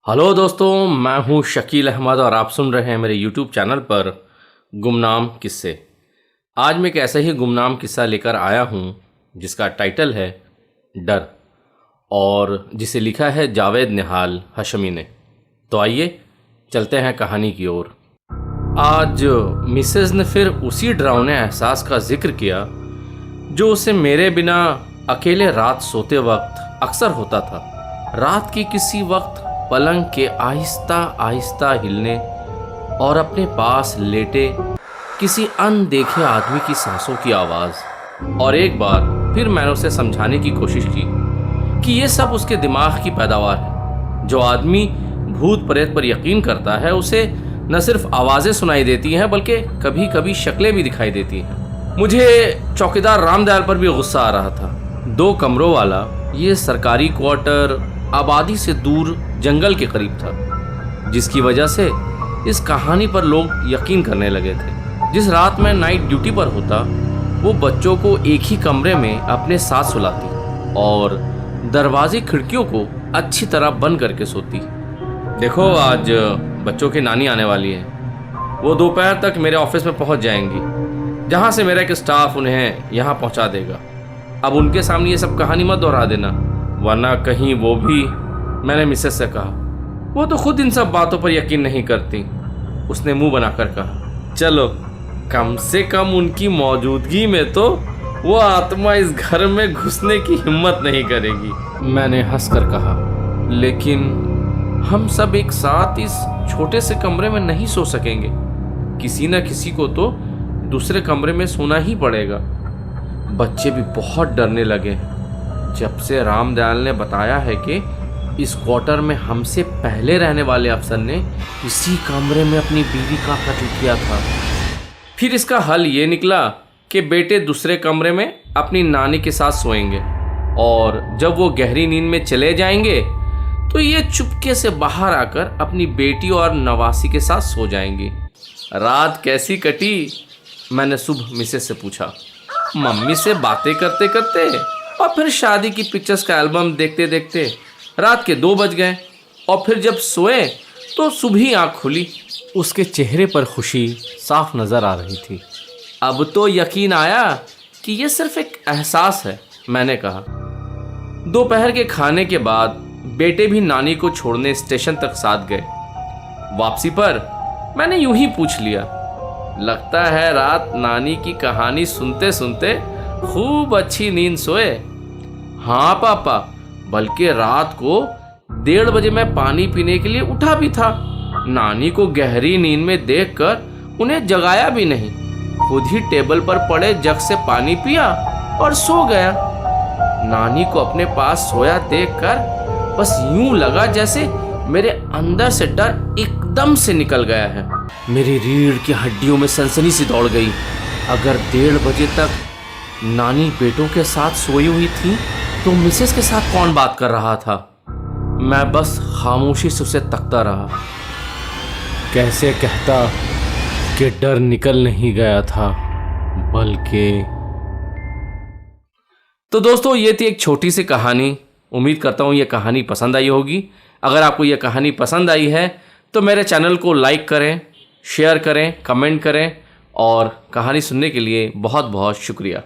Hello दोस्तों, मैं हूं शकील अहमद और आप सुन रहे हैं मेरे YouTube चैनल पर गुमनाम किस्से। आज मैं एक ऐसा ही गुमनाम किस्सा लेकर आया हूं जिसका टाइटल है डर और जिसे लिखा है जावेद निहाल हाशमी ने। तो आइए चलते हैं कहानी की ओर। आज मिसेज ने फिर उसी डरावने एहसास का जिक्र किया जो उसे मेरे बिना अकेले रात सोते वक्त अक्सर होता था। रात की किसी वक्त पलंग के आहिस्ता आहिस्ता हिलने और अपने पास लेटे किसी अनदेखे आदमी की सांसों की आवाज़। और एक बार फिर मैंने उसे समझाने की कोशिश की कि ये सब उसके दिमाग की पैदावार है। जो आदमी भूत प्रेत पर यकीन करता है उसे न सिर्फ आवाज़ें सुनाई देती हैं बल्कि कभी कभी शक्लें भी दिखाई देती हैं। मुझे चौकीदार रामदयाल पर भी गुस्सा आ रहा था। 2 कमरों वाला ये सरकारी क्वार्टर आबादी से दूर जंगल के करीब था, जिसकी वजह से इस कहानी पर लोग यकीन करने लगे थे। जिस रात मैं नाइट ड्यूटी पर होता वो बच्चों को एक ही कमरे में अपने साथ सुलाती और दरवाजे खिड़कियों को अच्छी तरह बंद करके सोती। देखो, आज बच्चों की नानी आने वाली है। वो दोपहर तक मेरे ऑफिस में पहुंच जाएंगी, जहां से मेरा एक स्टाफ उन्हें यहां पहुंचा देगा। अब उनके सामने ये सब कहानी मत दोहरा देना, वरना कहीं वो भी। मैंने मिसेस से कहा। वो तो खुद इन सब बातों पर यकीन नहीं करती। उसने मुंह बनाकर कहा, चलो कम से कम उनकी मौजूदगी में तो वो आत्मा इस घर में घुसने की हिम्मत नहीं करेगी। मैंने हंसकर कहा, लेकिन हम सब एक साथ इस छोटे से कमरे में नहीं सो सकेंगे। किसी न किसी को तो दूसरे कमरे में सोना ही पड़ेगा। बच्चे भी बहुत डरने लगे जब से रामदयाल ने बताया है कि इस क्वार्टर में हमसे पहले रहने वाले अफसर ने इसी कमरे में अपनी बीवी का कत्ल किया था। फिर इसका हल ये निकला कि बेटे दूसरे कमरे में अपनी नानी के साथ सोएंगे और जब वो गहरी नींद में चले जाएंगे तो ये चुपके से बाहर आकर अपनी बेटी और नवासी के साथ सो जाएंगी। रात कैसी कटी? मैंने सुबह मिसेस से पूछा। मम्मी से बातें करते करते और फिर शादी की पिक्चर्स का एल्बम देखते देखते रात के 2 बज गए और फिर जब सोए तो सुबह आँख खुली। उसके चेहरे पर खुशी साफ नज़र आ रही थी। अब तो यकीन आया कि यह सिर्फ एक एहसास है, मैंने कहा। दोपहर के खाने के बाद बेटे भी नानी को छोड़ने स्टेशन तक साथ गए। वापसी पर मैंने यूं ही पूछ लिया, लगता है रात नानी की कहानी सुनते सुनते खूब अच्छी नींद सोए? हाँ पापा, बल्कि रात को 1:30 बजे मैं पानी पीने के लिए उठा भी था। नानी को गहरी नींद में देखकर उन्हें जगाया भी नहीं, खुद ही टेबल पर पड़े जग से पानी पिया और सो गया। नानी को अपने पास सोया देखकर बस यूं लगा जैसे मेरे अंदर से डर एकदम से निकल गया है। मेरी रीढ़ की हड्डियों में सनसनी सी दौड़ गई। अगर 1:30 बजे तक नानी बेटों के साथ सोई हुई थी तो मिसेस के साथ कौन बात कर रहा था? मैं बस खामोशी से उसे तकता रहा। कैसे कहता कि डर निकल नहीं गया था, बल्कि। तो दोस्तों, ये थी एक छोटी सी कहानी। उम्मीद करता हूँ ये कहानी पसंद आई होगी। अगर आपको ये कहानी पसंद आई है तो मेरे चैनल को लाइक करें, शेयर करें, कमेंट करें और कहानी सुनने के लिए बहुत बहुत शुक्रिया।